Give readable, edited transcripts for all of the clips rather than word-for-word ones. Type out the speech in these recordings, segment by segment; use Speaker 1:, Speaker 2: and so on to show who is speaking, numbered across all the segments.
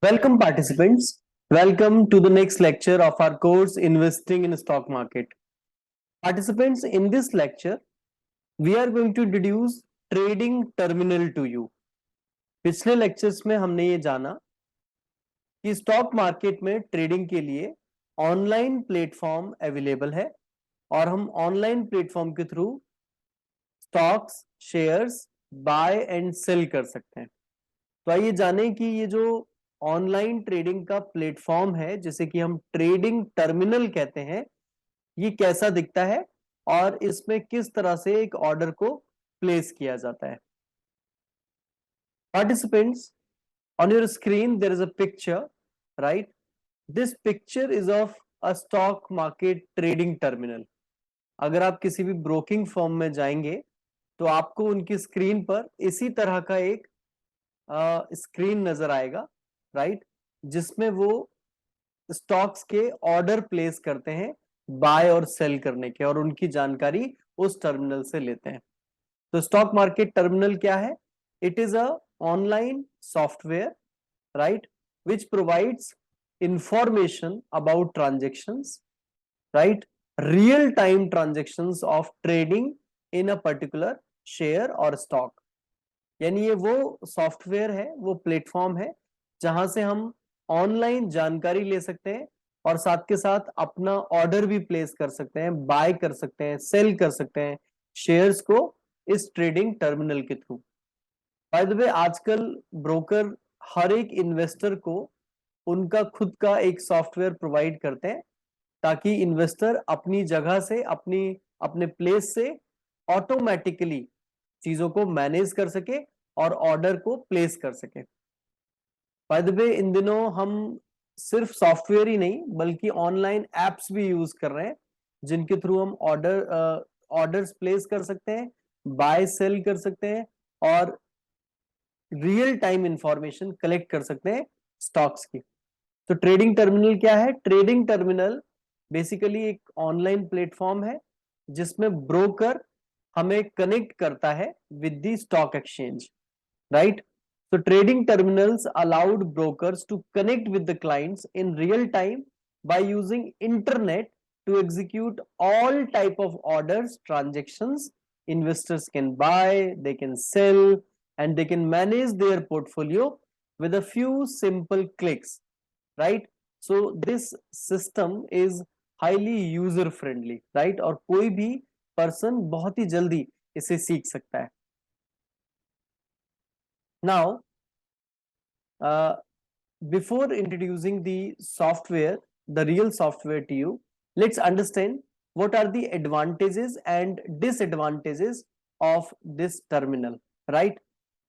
Speaker 1: Welcome participants. Welcome to the next lecture of our course Investing in Stock Market. Participants, in this lecture, we are going to introduce trading terminal to you. पिछले lectures में हमने ये जाना कि stock market में trading के लिए online platform available है और हम ऑनलाइन प्लेटफॉर्म के through stocks, shares buy and sell कर सकते हैं। तो आइए जानें कि ये जो ऑनलाइन ट्रेडिंग का प्लेटफॉर्म है जिसे कि हम ट्रेडिंग टर्मिनल कहते हैं, ये कैसा दिखता है और इसमें किस तरह से एक ऑर्डर को प्लेस किया जाता है। Participants, on your screen there is a picture, right? This picture is of a stock market trading terminal. अगर आप किसी भी ब्रोकिंग फर्म में जाएंगे तो आपको उनकी स्क्रीन पर इसी तरह का एक स्क्रीन नजर आएगा, राइट, जिसमें वो स्टॉक्स के ऑर्डर प्लेस करते हैं बाय और सेल करने के, और उनकी जानकारी उस टर्मिनल से लेते हैं। तो स्टॉक मार्केट टर्मिनल क्या है? It is a online software, right, which provides information about transactions, right, real time transactions of trading in a particular share और स्टॉक। यानी ये वो सॉफ्टवेयर है, वो प्लेटफॉर्म है जहां से हम ऑनलाइन जानकारी ले सकते हैं और साथ के साथ अपना ऑर्डर भी प्लेस कर सकते हैं, बाय कर सकते हैं, सेल कर सकते हैं शेयर्स को इस ट्रेडिंग टर्मिनल के थ्रू। बाय द वे, आजकल ब्रोकर हर एक इन्वेस्टर को उनका खुद का एक सॉफ्टवेयर प्रोवाइड करते हैं ताकि इन्वेस्टर अपनी जगह से, अपने प्लेस से ऑटोमेटिकली चीजों को मैनेज कर सके और ऑर्डर को प्लेस कर सके। बाय द वे, इन दिनों हम सिर्फ सॉफ्टवेयर ही नहीं बल्कि ऑनलाइन एप्स भी यूज कर रहे हैं जिनके थ्रू हम ऑर्डर्स प्लेस कर सकते हैं, बाय सेल कर सकते हैं और रियल टाइम इंफॉर्मेशन कलेक्ट कर सकते हैं स्टॉक्स की। तो ट्रेडिंग टर्मिनल क्या है? ट्रेडिंग टर्मिनल बेसिकली एक ऑनलाइन प्लेटफॉर्म है जिसमें ब्रोकर हमें कनेक्ट करता है with the stock exchange, right? So trading terminals allowed brokers to connect with the clients in real time by using internet to execute all type of orders, transactions. Investors can buy, they can sell, and they can manage their portfolio with a few simple clicks, right? So this system is highly user friendly, right? और कोई भी person बहुत ही जल्दी इसे सीख सकता है। Now, before introducing the software, the real software to you, let's understand what are the advantages and disadvantages of this terminal, right?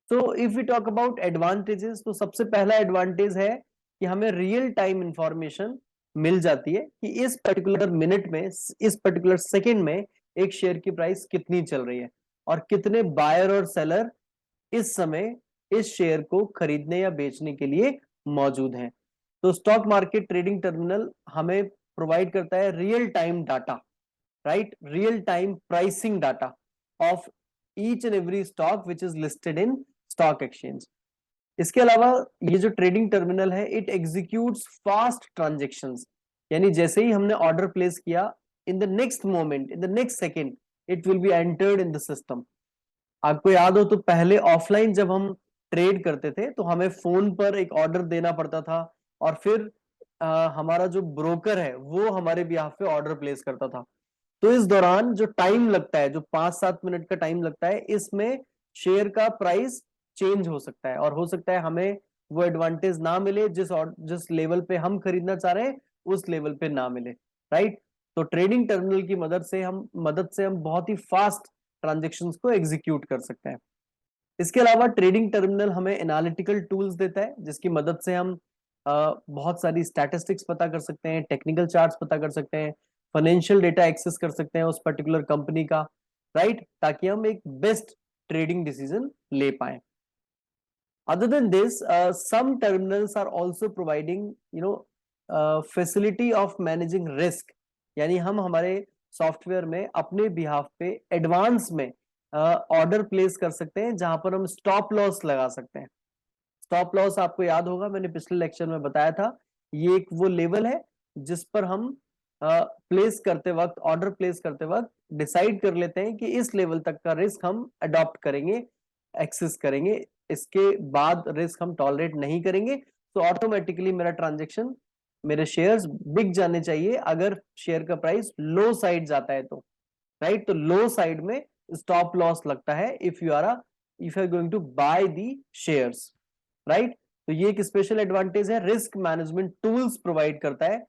Speaker 1: So if we talk about advantages, तो सबसे पहला एडवांटेज है कि हमें रियल टाइम इंफॉर्मेशन मिल जाती है कि इस पर्टिकुलर मिनट में, इस पर्टिकुलर सेकंड में एक शेयर की प्राइस कितनी चल रही है और कितने बायर और सेलर इस समय इस शेयर को खरीदने या बेचने के लिए मौजूद हैं। तो स्टॉक मार्केट ट्रेडिंग टर्मिनल हमें प्रोवाइड करता है real time data, right, real time pricing data of each and every stock which is listed in stock exchange. इसके अलावा ये जो ट्रेडिंग टर्मिनल है, इट एग्जीक्यूट्स फास्ट ट्रांजेक्शंस, यानी जैसे ही हमने ऑर्डर प्लेस किया, in the next moment, in the next second it will be entered in the system. आपको याद हो तो पहले ऑफलाइन जब हम ट्रेड करते थे तो हमें फोन पर एक ऑर्डर देना पड़ता था और फिर हमारा जो ब्रोकर है वो हमारे बिहाफ पे ऑर्डर प्लेस करता था। तो इस दौरान जो टाइम लगता है, जो 5-7 मिनट का टाइम लगता है, इसमें शेयर का प्राइस चेंज हो सकता है और हो सकता है हमें वो एडवांटेज ना मिले जिस लेवल पे हम खरीदना चाह रहे हैं उस लेवल पे ना मिले, राइट? तो ट्रेडिंग टर्मिनल की मदद से हम बहुत ही फास्ट ट्रांजेक्शन्स को एग्जीक्यूट कर सकते हैं। इसके अलावा ट्रेडिंग टर्मिनल हमें एनालिटिकल टूल्स देता है जिसकी मदद से हम बहुत सारी स्टैटिस्टिक्स पता कर सकते हैं, टेक्निकल चार्ट्स पता कर सकते हैं, फाइनेंशियल डेटा एक्सेस कर सकते हैं उस पर्टिकुलर कंपनी का, राइट, ताकि हम एक बेस्ट ट्रेडिंग डिसीजन ले पाए। Other than this, some terminals are also providing, facility of managing risk, यानी हम हमारे सॉफ्टवेयर में अपने बिहाफ पे एडवांस में ऑर्डर प्लेस कर सकते हैं जहां पर हम स्टॉप लॉस लगा सकते हैं। स्टॉप लॉस आपको याद होगा, मैंने पिछले लेक्चर में बताया था, ये एक वो लेवल है जिस पर हम प्लेस करते वक्त, ऑर्डर प्लेस करते वक्त डिसाइड कर लेते हैं कि इस लेवल तक का रिस्क हम अडॉप्ट करेंगे, एक्सेस करेंगे, इसके बाद रिस्क हम टॉलरेट नहीं करेंगे। तो ऑटोमेटिकली मेरा ट्रांजेक्शन, मेरे शेयर्स बिक जाने चाहिए अगर शेयर का प्राइस लो साइड जाता है तो, राइट। तो लो साइड में स्टॉप लॉस लगता है if you are going to buy the shares, right. तो ये एक स्पेशल एडवांटेज है, रिस्क मैनेजमेंट टूल्स प्रोवाइड करता है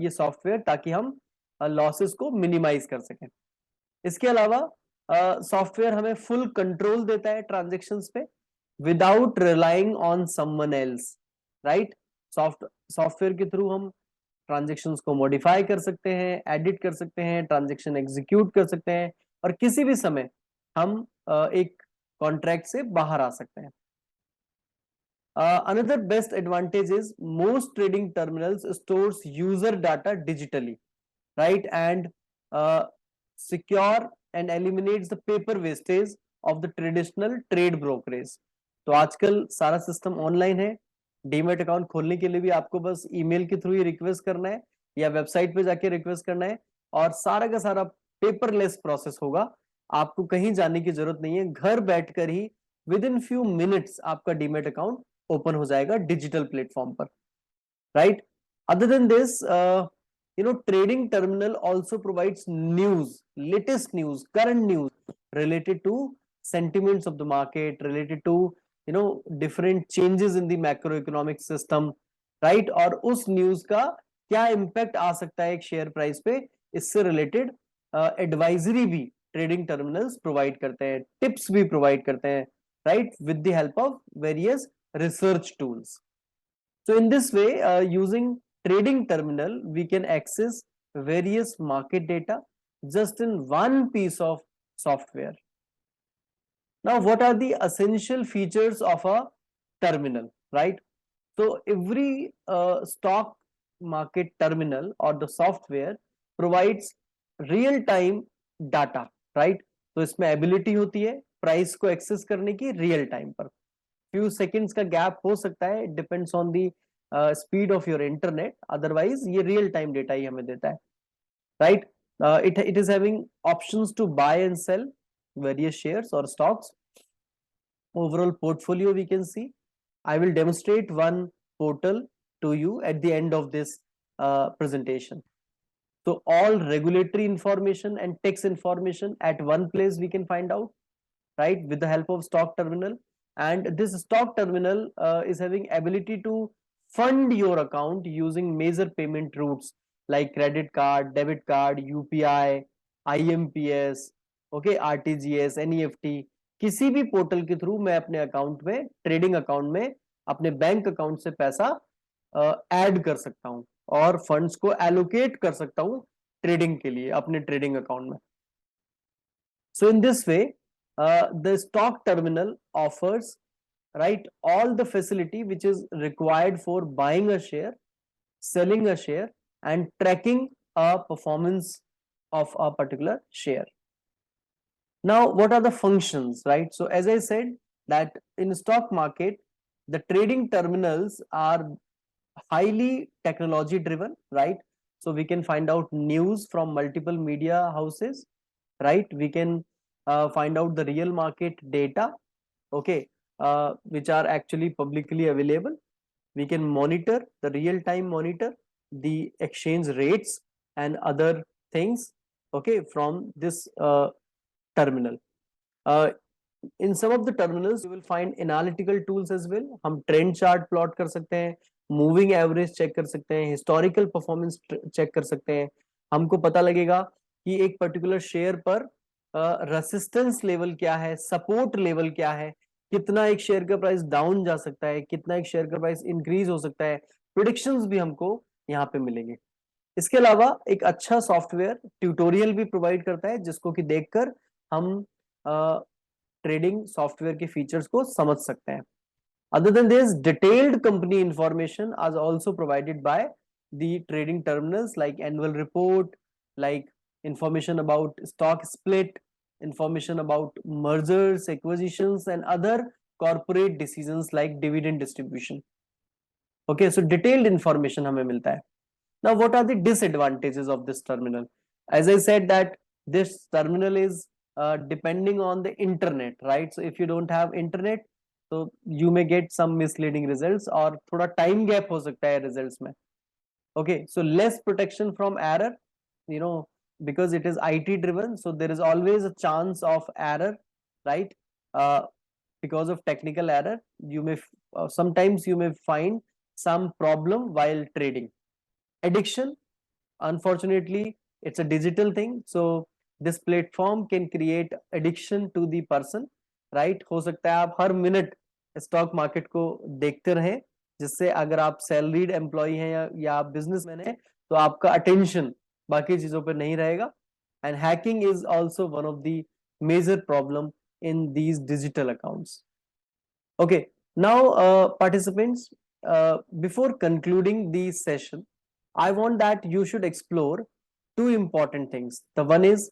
Speaker 1: ये सॉफ्टवेयर, ताकि हम लॉसेस को मिनिमाइज कर सकें। इसके अलावा सॉफ्टवेयर हमें फुल कंट्रोल देता है ट्रांजेक्शन्स पे without relying on someone else, right. Software के थ्रू हम ट्रांजेक्शन्स को मॉडिफाई कर सकते हैं, एडिट कर सकते हैं, ट्रांजेक्शन एग्जीक्यूट कर सकते हैं, और किसी भी समय हम एक कॉन्ट्रैक्ट से बाहर आ सकते हैं। Another best advantage is most trading terminals stores user data digitally, right, and secure and eliminates the paper wastage of the traditional trade brokerage. तो आजकल सारा सिस्टम ऑनलाइन है, डीमेट अकाउंट खोलने के लिए भी आपको बस ईमेल के थ्रू ही रिक्वेस्ट करना है या वेबसाइट पे जाके रिक्वेस्ट करना है, और सारा का सारा पेपरलेस प्रोसेस होगा, आपको कहीं जाने की जरूरत नहीं है, घर बैठकर ही विद इन फ्यू मिनट्स आपका डीमेट अकाउंट ओपन हो जाएगा डिजिटल प्लेटफॉर्म पर, right. Other than this, trading terminal also provides news, latest news, current news related to sentiments of the market, related to different changes in the macroeconomic system, right। और उस news का क्या impact आ सकता है एक share price पे, इससे related advisory भी ट्रेडिंग टर्मिनल्स प्रोवाइड करते हैं, टिप्स भी प्रोवाइड करते हैं, right, with the help of various research tools. So in this way, using trading terminal, we can access various market data just in one piece of software. Now, what are the essential features of a terminal, right? So every stock market terminal or the software provides real time data, right? तो इसमें ability होती है price को access करने की real time पर, few seconds का gap हो सकता है, depends on the speed of your internet, otherwise ये रियल टाइम डेटा ही हमें देता है, right. It is having options to buy and sell various shares और stocks, overall portfolio we can see. I will demonstrate one portal to you at the end of this presentation. So all regulatory information and tax information at one place we can find out, right, with the help of stock terminal. And this stock terminal is having ability to fund your account using major payment routes like credit card, debit card, UPI, IMPS, okay, RTGS, NEFT। किसी भी portal के through मैं अपने account में, trading account में, अपने bank account से पैसा ऐड कर सकता हूं और फंड्स को एलोकेट कर सकता हूं ट्रेडिंग के लिए अपने ट्रेडिंग अकाउंट में। So in this way the stock terminal offers, right, all the facility which is required for buying a share, selling a share, and tracking a performance of a particular share. Now, what are the functions, right? So as I said that in stock market, the trading terminals are highly technology driven, right? So we can find out news from multiple media houses, right? We can find out the real market data, okay, which are actually publicly available. We can monitor the real time, monitor the exchange rates and other things, okay, from this terminal. In some of the terminals you will find analytical tools as well. हम trend chart plot कर सकते हैं, moving average check कर सकते हैं, historical performance check कर सकते हैं, हमको पता लगेगा कि एक particular share पर रेसिस्टेंस लेवल क्या है, सपोर्ट लेवल क्या है, कितना एक शेयर का प्राइस डाउन जा सकता है, कितना एक शेयर का प्राइस इंक्रीज हो सकता है, प्रेडिक्शंस भी हमको यहाँ पे मिलेंगे। इसके अलावा एक अच्छा सॉफ्टवेयर ट्यूटोरियल भी प्रोवाइड करता है जिसको कि देखकर हम ट्रेडिंग सॉफ्टवेयर के फीचर्स को समझ सकते हैं। Other than this, detailed company information is also provided by the trading terminals like annual report, like information about stock split, information about mergers, acquisitions, and other corporate decisions like dividend distribution. Okay, so detailed information हमें मिलता है. Now, what are the disadvantages of this terminal? As I said that this terminal is depending on the internet, right? So if you don't have internet, so you may get some misleading results और थोड़ा time gap हो सकता है results में. Okay, so less protection from error, you know, because it is IT driven, so there is always a chance of error, right? Because of technical error, you may sometimes you may find some problem while trading. Addiction, unfortunately, it's a digital thing, so this platform can create addiction to the person, right? हो सकता है आप हर minute stock market को देखते रहें, जिससे अगर आप सैलरीड एम्प्लॉय हैं या आप बिजनेसमैन हैं तो आपका अटेंशन बाकी चीजों पर नहीं रहेगा. And hacking is also one of the major problem in these digital accounts. Okay, now participants, before concluding the session, I want that you should explore two important things. The one is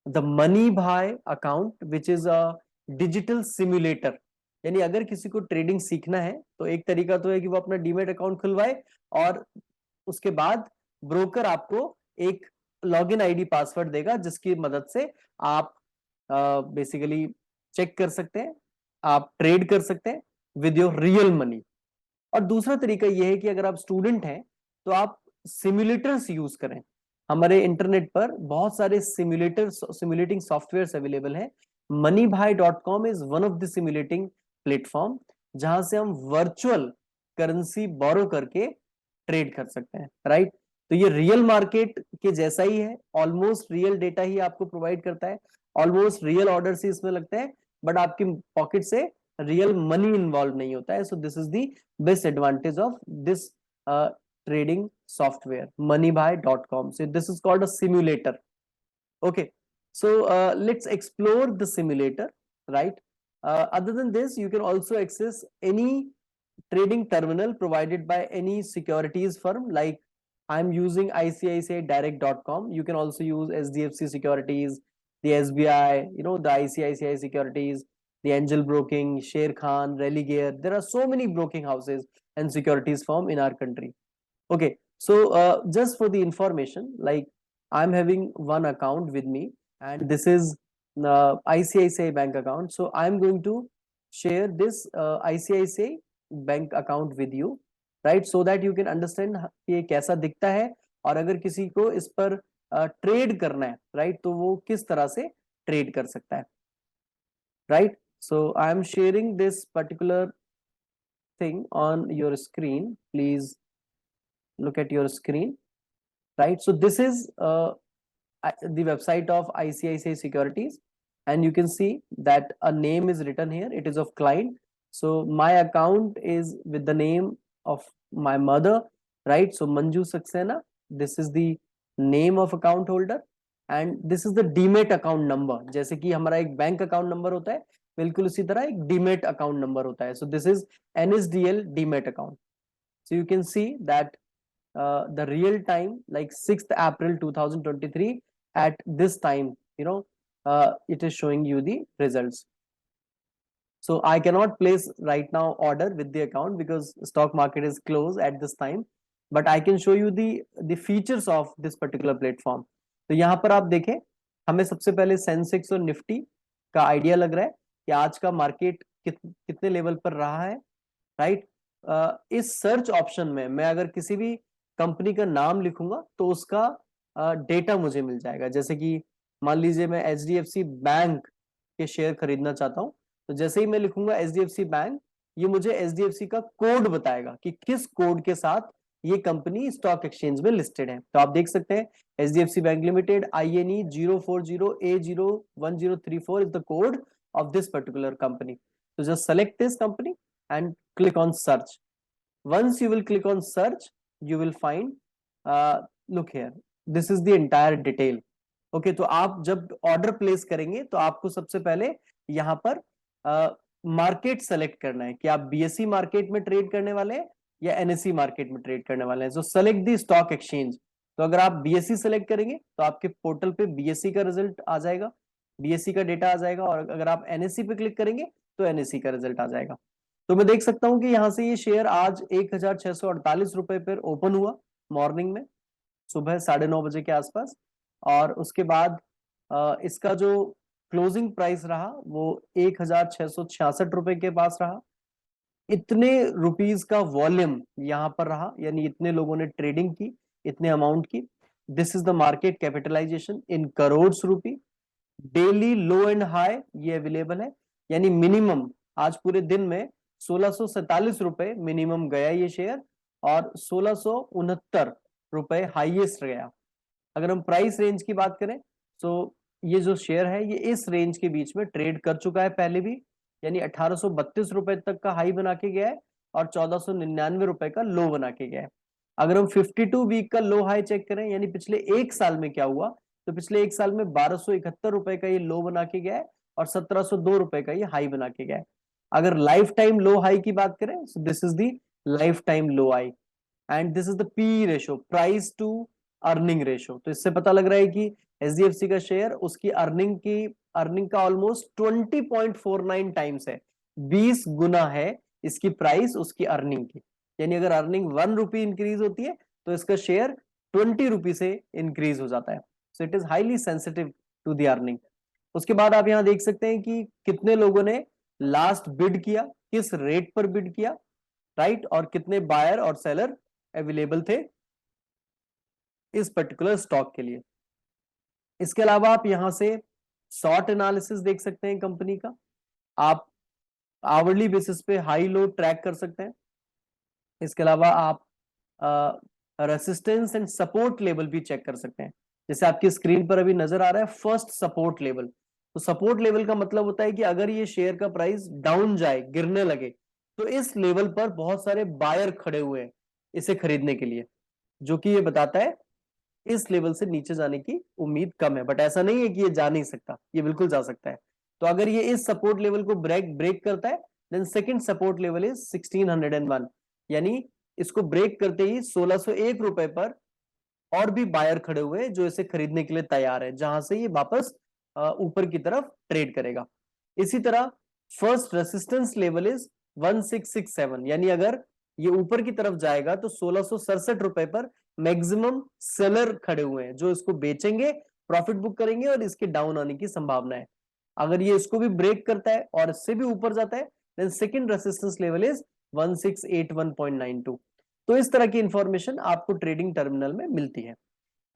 Speaker 1: the MoneyBuy account, which is a digital simulator. यानी अगर किसी को trading सीखना है तो एक तरीका तो है कि वो अपना डीमेट अकाउंट खुलवाए और उसके बाद ब्रोकर आपको एक लॉगिन आईडी पासवर्ड देगा जिसकी मदद से आप बेसिकली चेक कर सकते हैं, आप ट्रेड कर सकते हैं विद योर रियल मनी. और दूसरा तरीका यह है कि अगर आप स्टूडेंट हैं तो आप सिमुलेटर्स यूज करें. हमारे इंटरनेट पर बहुत सारे सिमुलेटिंग सॉफ्टवेयर्स अवेलेबल हैं. moneybuy.com is one of the simulating platform जहां से हम वर्चुअल करेंसी बोरो करके ट्रेड कर सकते हैं, राइट? तो ये रियल मार्केट के जैसा ही है, ऑलमोस्ट रियल डेटा ही आपको प्रोवाइड करता है, ऑलमोस्ट रियल ऑर्डर ही इसमें लगते हैं, बट आपकी पॉकेट से रियल मनी इन्वॉल्व नहीं होता है. सो this is the best advantage of this trading software, moneybuy.com. So this is called a simulator. Okay, so let's explore the simulator, right? Other than this, you can also access any trading terminal provided by any securities firm. Like I'm using ICICIdirect.com. You can also use SDFC Securities, the SBI, you know, the ICICI Securities, the Angel Broking, Sher Khan, Religare. There are so many broking houses and securities firm in our country. Okay, so just for the information, like I'm having one account with me and this is ICICI bank account. So I'm going to share this ICICI bank account with you, right? So that you can understand ये कैसा दिखता है और अगर किसी को इस पर ट्रेड करना है, right? तो वो किस तरह से ट्रेड कर सकता है, right? So I am sharing this particular thing on your screen. Please look at your screen, right? So this is the website of ICICI Securities and you can see that a name is written here. It is of client. So my account is with the name of my mother, right? So Manju Saxena, this is the name of account holder and this is the demat account number. जैसे कि हमारा एक bank account number होता है, बिल्कुल उसी तरह एक डीमेट अकाउंट नंबर होता है. So this is NSDL demat account. So you can see that the real time, like 6th April 2023 at this time, you know, it is showing you the results. So I cannot place right now order with the account because stock market is closed at this time, but I can show you the features of this particular platform. तो यहाँ पर आप देखें, हमें सबसे पहले Sensex और Nifty का आइडिया लग रहा है कि आज का मार्केट कितने लेवल पर रहा है, राइट? इस सर्च ऑप्शन में मैं अगर किसी भी कंपनी का नाम लिखूंगा तो उसका डेटा मुझे मिल जाएगा. जैसे कि मान लीजिए मैं HDFC बैंक के शेयर खरीदना चाहता हूं, तो जैसे ही मैं लिखूंगा HDFC बैंक, ये मुझे HDFC का कोड बताएगा कि किस कोड के साथ ये कंपनी स्टॉक एक्सचेंज में लिस्टेड है. तो आप देख सकते हैं HDFC bank limited INE 040A011034 is the code of this particular company. So just select this company and click on search. Once you will click on search, you will find look here, this is the entire detail. Okay, तो आप जब order place करेंगे तो आपको सबसे पहले यहाँ पर मार्केट सेलेक्ट करना है कि आप BSE मार्केट में ट्रेड करने वाले हैं या NSE मार्केट में ट्रेड करने वाले हैं. सो सेलेक्ट द स्टॉक एक्सचेंज. तो अगर आप BSE सेलेक्ट करेंगे तो आपके पोर्टल पे BSE का रिजल्ट आ जाएगा, BSE का डेटा आ जाएगा. और अगर आप NSE पे क्लिक करेंगे तो एनएससी का रिजल्ट आ जाएगा। तो मैं देख सकता हूं कि यहां से ये शेयर आज 1648 रुपए पर ओपन हुआ मॉर्निंग में, सुबह 9:30 बजे के आसपास, और उसके बाद इसका जो क्लोजिंग प्राइस रहा वो 1666 रुपए के पास रहा। इतने रुपीस का वॉल्यूम यहां पर रहा, यानी इतने लोगों ने ट्रेडिंग की, इतने अमाउंट की। This is the market capitalisation in crore rupee. Daily low and high ये अवेलेबल है, यानी मिनिमम आज पूरे दिन में 1647 रुपए मिनिमम गया ये शेयर, और 1669 रुपए हाईएस्ट गया। अगर हम प्राइस रेंज की बात करें तो ये जो शेयर है ये इस रेंज के बीच में ट्रेड कर चुका है पहले भी, यानी 1832 रुपए तक का हाई बना के गया है और 1499 रुपए का लो बना के गया है। अगर हम 52 वीक का लो हाई चेक करें, यानी पिछले एक साल में क्या हुआ, तो पिछले एक साल में 1271 रुपए का ये लो बना के गया है और 1702 रुपए का ये हाई बना के गया है। अगर लाइफ टाइम लो हाई की बात करें, so this is the lifetime low high, and this is the P ratio, price to earning ratio. तो इससे पता लग रहा है कि एचडीएफसी का शेयर उसकी अर्निंग का ऑलमोस्ट 20.49 टाइम्स है, 20 गुना है इसकी प्राइस उसकी अर्निंग की। यानी अगर अर्निंग 1 रुपी इंक्रीज होती है तो इसका शेयर 20 रुपी से इंक्रीज हो जाता है। So it is highly sensitive to the earning. उसके बाद आप यहां देख सकते हैं कि कितने लोगों ने लास्ट बिड किया, किस रेट पर बिड किया, राइट, और कितने बायर और सेलर अवेलेबल थे इस पर्टिकुलर स्टॉक के लिए। इसके अलावा आप यहां से शॉर्ट एनालिसिस देख सकते हैं कंपनी का, आप आवरली बेसिस पे हाई लो ट्रैक कर सकते हैं। इसके अलावा आप रेसिस्टेंस एंड सपोर्ट लेवल भी चेक कर सकते हैं, जैसे आपकी स्क्रीन पर अभी नजर आ रहा है फर्स्ट सपोर्ट लेवल। तो सपोर्ट लेवल का मतलब होता है कि अगर ये शेयर का प्राइस डाउन जाए, गिरने लगे, तो इस लेवल पर बहुत सारे बायर खड़े हुए हैं इसे खरीदने के लिए, जो कि ये बताता है इस लेवल से नीचे जाने की उम्मीद कम है। बट ऐसा नहीं है कि ये जा नहीं सकता, ये बिल्कुल जा सकता है। तो अगर ये इस सपोर्ट लेवल को ब्रेक करता है, then second support level is 1601, यानी इसको ब्रेक करते ही 1601 रुपए पर और भी बायर खड़े हुए जो इसे खरीदने के लिए तैयार है, जहां से ये वापस ऊपर की तरफ ट्रेड करेगा। इसी तरह फर्स्ट रेसिस्टेंस लेवल इज 1667, यानी अगर ये ऊपर की तरफ जाएगा तो 1667 रुपए पर मैक्सिमम सेलर खड़े हुए हैं जो इसको बेचेंगे, प्रॉफिट बुक करेंगे और इसके डाउन आने की संभावना है। अगर ये इसको भी ब्रेक करता है और इससे भी ऊपर जाता है, then second resistance level is 1681.92। तो इस तरह की इंफॉर्मेशन आपको ट्रेडिंग टर्मिनल में मिलती है।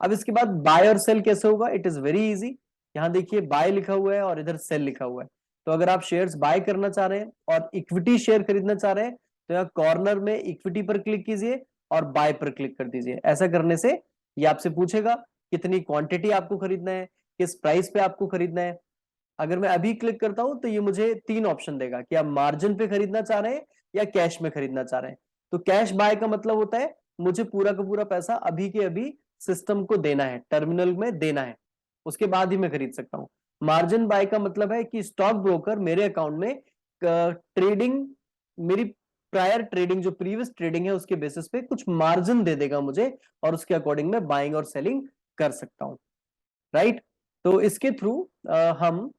Speaker 1: अब इसके बाद बाय और सेल कैसे होगा, इट इज वेरी इजी। यहां देखिए बाय लिखा हुआ है और इधर सेल लिखा हुआ है। तो अगर आप शेयर्स बाय करना चाह रहे हैं और इक्विटी शेयर खरीदना चाह रहे हैं, तो यहाँ कॉर्नर में इक्विटी पर क्लिक कीजिए और बाय पर क्लिक कर दीजिए। ऐसा करने से ये आपसे पूछेगा कितनी क्वांटिटी आपको खरीदना है, किस प्राइस पे आपको खरीदना है। अगर मैं अभी क्लिक करता हूं तो ये मुझे 3 ऑप्शन देगा कि आप मार्जिन पे खरीदना चाह रहे हैं या कैश में खरीदना चाह रहे हैं। तो कैश बाय का मतलब होता है मुझे पूरा का पूरा पैसा अभी के अभी सिस्टम को देना है, टर्मिनल में देना है, उसके बाद ही मैं खरीद सकता हूं। मार्जिन बाय का मतलब है कि स्टॉक ब्रोकर मेरे अकाउंट में ट्रेडिंग, मेरी प्रायर ट्रेडिंग जो प्रीवियस ट्रेडिंग है उसके बेसिस पे कुछ मार्जिन दे देगा मुझे और उसके अकॉर्डिंग मैं बाइंग और सेलिंग कर सकता हूं, राइट। तो इसके थ्रू हम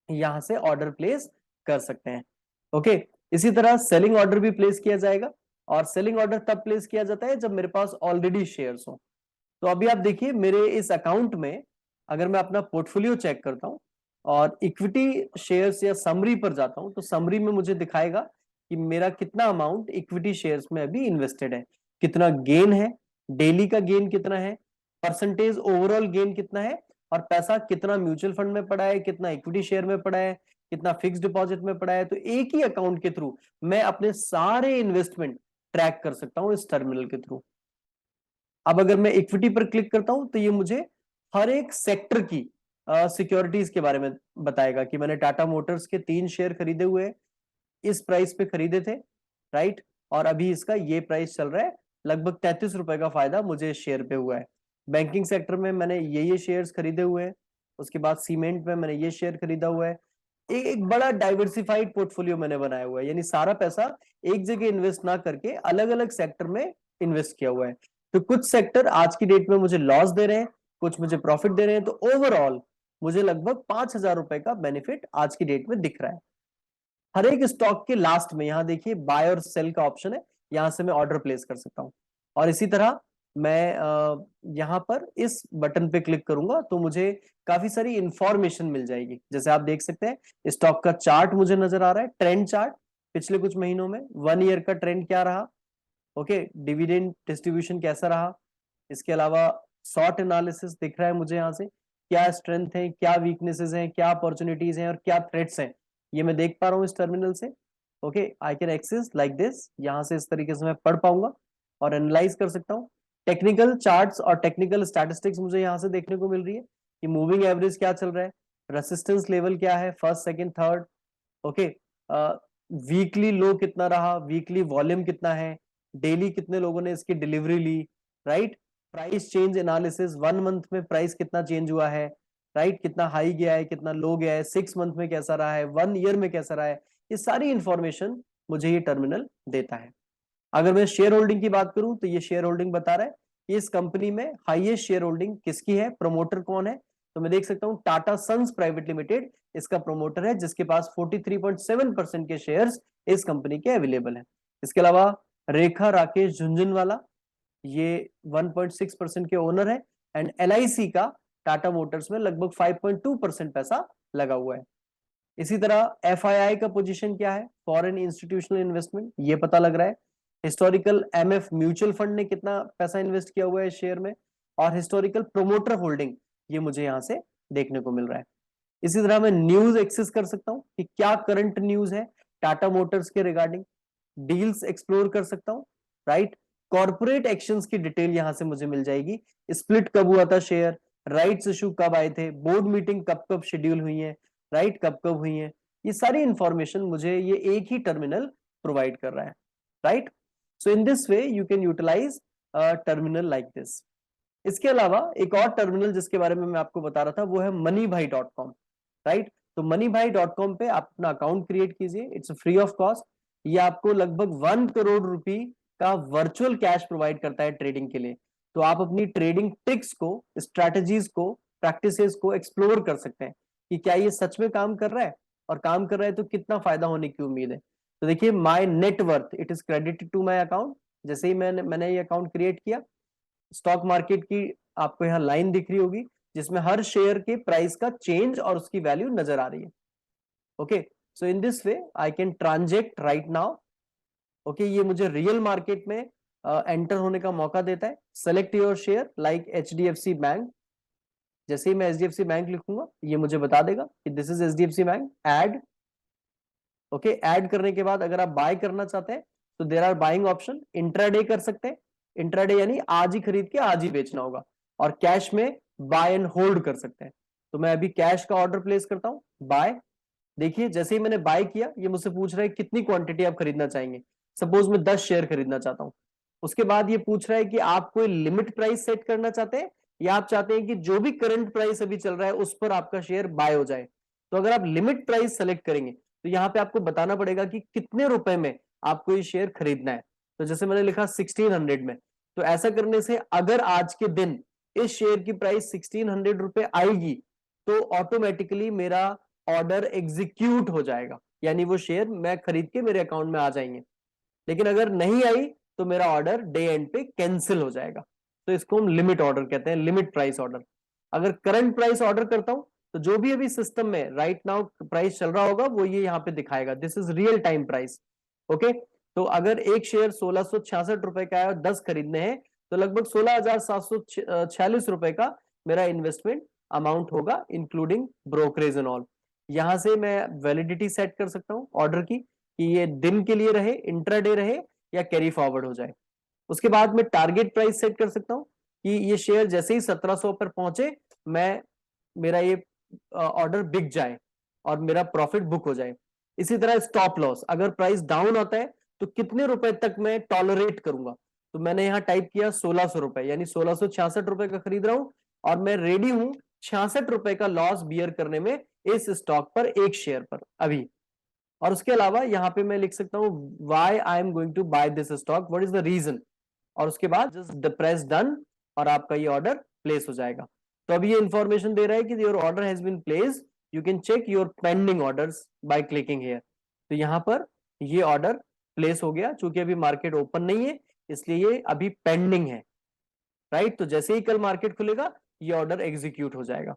Speaker 1: यहां से ऑर्डर प्लेस कर सकते हैं। ओके, इसी तरह सेलिंग ऑर्डर भी प्लेस किया जाएगा, और सेलिंग ऑर्डर तब प्लेस किया जाता है जब मेरे पास ऑलरेडी शेयर्स हो। तो अभी आप देखिए मेरे इस अकाउंट में अगर मैं अपना पोर्टफोलियो चेक करता हूं और इक्विटी शेयर्स या समरी पर जाता हूं, तो समरी में मुझे दिखाएगा कि मेरा कितना अमाउंट इक्विटी शेयर्स में अभी इन्वेस्टेड है, कितना गेन है, डेली का गेन कितना है, परसेंटेज ओवरऑल गेन कितना है, और पैसा कितना म्यूचुअल फंड में पड़ा है, कितना इक्विटी शेयर में पड़ा है, कितना फिक्स डिपॉजिट में पड़ा है। तो एक ही अकाउंट के थ्रू मैं अपने सारे इन्वेस्टमेंट ट्रैक कर सकता हूं इस टर्मिनल के थ्रू। अब अगर मैं इक्विटी पर क्लिक करता हूं तो ये मुझे हर एक सेक्टर की सिक्योरिटीज के बारे में बताएगा कि मैंने टाटा मोटर्स के 3 शेयर खरीदे हुए हैं, इस प्राइस पे खरीदे थे, राइट, और अभी इसका ये प्राइस चल रहा है, लगभग 33 रुपए का फायदा मुझे शेयर पे हुआ है। बैंकिंग सेक्टर में मैंने ये शेयर्स खरीदे हुए हैं, उसके बाद सीमेंट में मैंने ये शेयर खरीदा हुआ है। एक बड़ा डाइवर्सिफाइड पोर्टफोलियो मैंने बनाया हुआ है, यानी सारा पैसा एक जगह इन्वेस्ट ना करके अलग अलग सेक्टर में इन्वेस्ट किया हुआ है। तो कुछ सेक्टर आज की डेट में मुझे लॉस दे रहे हैं, कुछ मुझे प्रॉफिट दे रहे हैं, तो ओवरऑल मुझे लगभग 5,000 रुपए का बेनिफिट आज की डेट में दिख रहा है। हर एक स्टॉक के लास्ट में यहाँ देखिए बाय और सेल का ऑप्शन है, यहाँ से मैं ऑर्डर प्लेस कर सकता हूँ। और इसी तरह मैं यहाँ पर इस बटन पे क्लिक करूंगा तो मुझे काफी सारी इंफॉर्मेशन मिल जाएगी। जैसे आप देख सकते हैं स्टॉक का चार्ट मुझे नजर आ रहा है, ट्रेंड चार्ट पिछले कुछ महीनों में, 1 ईयर का ट्रेंड क्या रहा, ओके, डिविडेंड डिस्ट्रीब्यूशन कैसा रहा, इसके अलावा शॉर्ट एनालिसिस दिख रहा है मुझे यहाँ से, क्या स्ट्रेंथ है, क्या वीकनेसेस हैं, क्या अपॉर्चुनिटीज हैं और क्या थ्रेट्स हैं, ये मैं देख पा रहा हूँ इस टर्मिनल से। Okay, I can access like this, यहाँ से इस तरीके से मैं पढ़ पाऊंगा और एनालाइज कर सकता हूँ। टेक्निकल चार्ट्स और टेक्निकल स्टैटिस्टिक्स मुझे यहाँ से देखने को मिल रही है कि मूविंग एवरेज क्या चल रहा है, रेसिस्टेंस लेवल क्या है, first second third, okay, weekly low कितना रहा, वीकली वॉल्यूम कितना है, डेली कितने लोगों ने इसकी डिलीवरी ली, right, price change analysis, 1 month में प्राइस कितना चेंज हुआ है, राइट, कितना हाई गया है, कितना लो गया है, 6 मंथ में कैसा रहा है, 1 ईयर में कैसा रहा है, ये सारी इंफॉर्मेशन मुझे ये टर्मिनल देता है। अगर मैं शेयर होल्डिंग की बात करूं तो ये शेयर होल्डिंग बता रहा है कि इस कंपनी में हाईएस्ट शेयर होल्डिंग किसकी है, प्रमोटर कौन है, तो मैं देख सकता हूं टाटा सन्स प्राइवेट लिमिटेड इसका प्रमोटर है, जिसके पास 43.7% के शेयर्स इस कंपनी के अवेलेबल हैं। इसके अलावा रेखा राकेश झुंझुनवाला ये 1.6% के ओनर है, एंड LIC का टाटा मोटर्स में लगभग 5.2% पैसा लगा हुआ है। इसी तरह FII का पोजीशन क्या है, फॉरेन इंस्टीट्यूशनल इन्वेस्टमेंट, ये पता लग रहा है। हिस्टोरिकल MF म्यूचुअल फंड ने कितना पैसा इन्वेस्ट किया हुआ है शेयर में, और हिस्टोरिकल प्रोमोटर होल्डिंग ये मुझे यहाँ से देखने को मिल रहा है। इसी तरह मैं न्यूज एक्सेस कर सकता हूँ कि क्या करंट न्यूज है टाटा मोटर्स के रिगार्डिंग, डील्स एक्सप्लोर कर सकता हूँ, राइट, कॉर्पोरेट एक्शंस की डिटेल यहां से मुझे मिल जाएगी, स्प्लिट कब हुआ था शेयर, राइट्स इशू कब आए थे, बोर्ड मीटिंग कब कब शेड्यूल हुई है, राइट, कब कब हुई है, ये सारी इंफॉर्मेशन मुझे ये एक ही टर्मिनल प्रोवाइड कर रहा है, right. So in this way you can utilise terminal like this. इसके अलावा एक और टर्मिनल जिसके बारे में मैं आपको बता रहा था वो है moneyBhai.com, राइट। तो moneyBhai.com पे आप अपना अकाउंट क्रिएट कीजिए, इट्स फ्री ऑफ कॉस्ट। ये आपको लगभग 1 करोड़ रुपए का वर्चुअल कैश प्रोवाइड करता है ट्रेडिंग के लिए। तो आप अपनी ट्रेडिंग ट्रिक्स को, स्ट्रैटेजीज को, प्रैक्टिसेस को एक्सप्लोर कर सकते हैं कि क्या ये सच में काम कर रहा है, और काम कर रहा है तो कितना फायदा होने की उम्मीद है। तो देखिए my net worth it is credited to my account, जैसे ही मैंने ये अकाउंट क्रिएट किया, स्टॉक मार्केट की आपको यहाँ लाइन दिख रही होगी जिसमें हर शेयर के प्राइस का चेंज और उसकी वैल्यू नजर आ रही है। Okay, so in this way I can transact right now. Okay, ये मुझे रियल मार्केट में एंटर होने का मौका देता है। Select your share like HDFC bank, जैसे ही मैं HDFC बैंक लिखूंगा ये मुझे बता देगा कि this is HDFC bank, add. Okay, add करने के बाद अगर आप बाय करना चाहते हैं तो there are buying option, intraday कर सकते हैं, इंट्राडे यानी आज ही खरीद के आज ही बेचना होगा, और कैश में बाय एंड होल्ड कर सकते हैं। तो मैं अभी कैश का ऑर्डर प्लेस करता हूं, बाय। देखिए जैसे ही मैंने बाय किया ये मुझसे पूछ रहा है कितनी क्वांटिटी आप खरीदना चाहेंगे। सपोज मैं 10 शेयर खरीदना चाहता हूं। उसके बाद ये पूछ रहा है कि आप कोई लिमिट प्राइस सेट करना चाहते हैं या आप चाहते हैं कि जो भी करंट प्राइस अभी चल रहा है उस पर आपका शेयर बाय हो जाए। तो अगर आप लिमिट प्राइस सेलेक्ट करेंगे तो यहाँ पे आपको बताना पड़ेगा कि कितने रुपए में आपको ये शेयर खरीदना है। तो जैसे मैंने लिखा 1600 में, तो ऐसा करने से अगर आज के दिन इस शेयर की प्राइस 1600 रुपए आएगी तो ऑटोमेटिकली मेरा ऑर्डर एग्जीक्यूट हो जाएगा, यानी वो शेयर मैं खरीद के मेरे अकाउंट में आ जाएंगे। लेकिन अगर नहीं आई तो मेरा ऑर्डर डे एंड पे कैंसिल हो जाएगा। तो इसको हम लिमिट ऑर्डर कहते हैं, लिमिट प्राइस ऑर्डर। अगर करंट प्राइस ऑर्डर करता हूं तो जो भी अभी सिस्टम में राइट नाउ प्राइस चल रहा होगा वो ये यहाँ पे दिखाएगा, this is real time price. Okay, तो अगर एक शेयर 1666 रुपए का है और 10 खरीदने हैं तो लगभग 16,746 रुपए का मेरा इन्वेस्टमेंट अमाउंट होगा, इंक्लूडिंग ब्रोकरेज एंड ऑल। यहां से मैं वैलिडिटी सेट कर सकता हूं ऑर्डर की कि ये दिन के लिए रहे, इंट्राडे रहे या कैरी फॉरवर्ड हो जाए। उसके बाद मैं टारगेट प्राइस सेट कर सकता हूं कि ये शेयर जैसे ही 1700 पर पहुंचे मैं मेरा ये ऑर्डर बिक जाए और मेरा प्रॉफिट बुक हो जाए। इसी तरह स्टॉप लॉस, अगर प्राइस डाउन होता है तो कितने रुपए तक मैं टॉलरेट करूंगा। तो मैंने यहाँ टाइप किया 1600 रुपए, यानी 1666 रुपए का खरीद रहा हूं और मैं रेडी हूं 66 रुपए का लॉस बियर करने में इस स्टॉक पर, एक शेयर पर अभी। और उसके अलावा यहाँ पे मैं लिख सकता हूं why I am going to buy this stock, what is the reason, और उसके बाद जस्ट प्रेस डन और आपका ये ऑर्डर प्लेस हो जाएगा। तो अभी ये इंफॉर्मेशन दे रहा है कि your order has been placed, you can check your pending orders by clicking here. तो यहाँ पर ये ऑर्डर प्लेस हो गया, चूंकि अभी मार्केट ओपन नहीं है इसलिए ये अभी पेंडिंग है, राइट। तो जैसे ही कल मार्केट खुलेगा ये ऑर्डर एग्जीक्यूट हो जाएगा।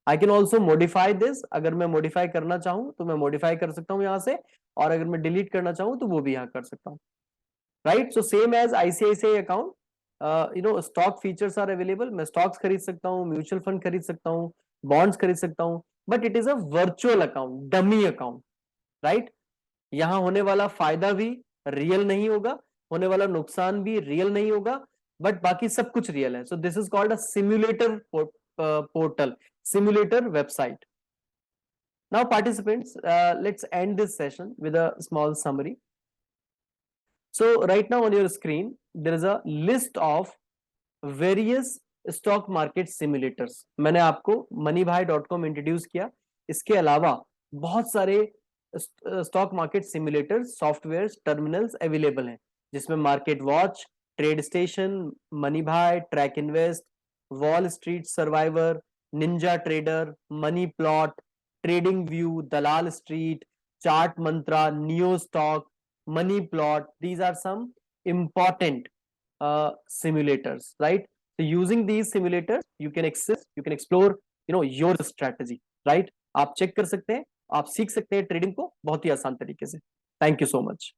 Speaker 1: I can also modify this, अगर मैं मॉडिफाई करना चाहूं तो मैं मॉडिफाई कर सकता हूं यहां से, और अगर मैं डिलीट करना चाहूं तो वो भी यहां कर सकता हूं, right. So same as ICICI account, stock features are available. मैं स्टॉक्स खरीद सकता हूँ, म्यूचुअल फंड खरीद सकता हूँ, बॉन्ड्स खरीद सकता हूँ, but it is a virtual account, dummy account, right. यहां होने वाला फायदा भी रियल नहीं होगा, होने वाला नुकसान भी रियल नहीं होगा, बट बाकी सब कुछ रियल है। सो this is called a simulator portal, simulator website. Now participants, let's end this session with a small summary. So right now on your screen there is a list of various stock market simulators. मैंने आपको moneybuy.com introduce किया, इसके अलावा बहुत सारे stock market simulator software terminals available हैं, जिसमें Market Watch, Trade Station, Moneybhai, Track Invest, Wall Street Survivor, Ninja Trader, Money Plot, Trading View, Dalal Street, Chart Mantra, Neo Stock, Money Plot. These are some important simulators, right? So using these simulators you can access, you can explore your strategy, right? आप check कर सकते हैं, आप सीख सकते हैं trading को बहुत ही आसान तरीके से. Thank you so much.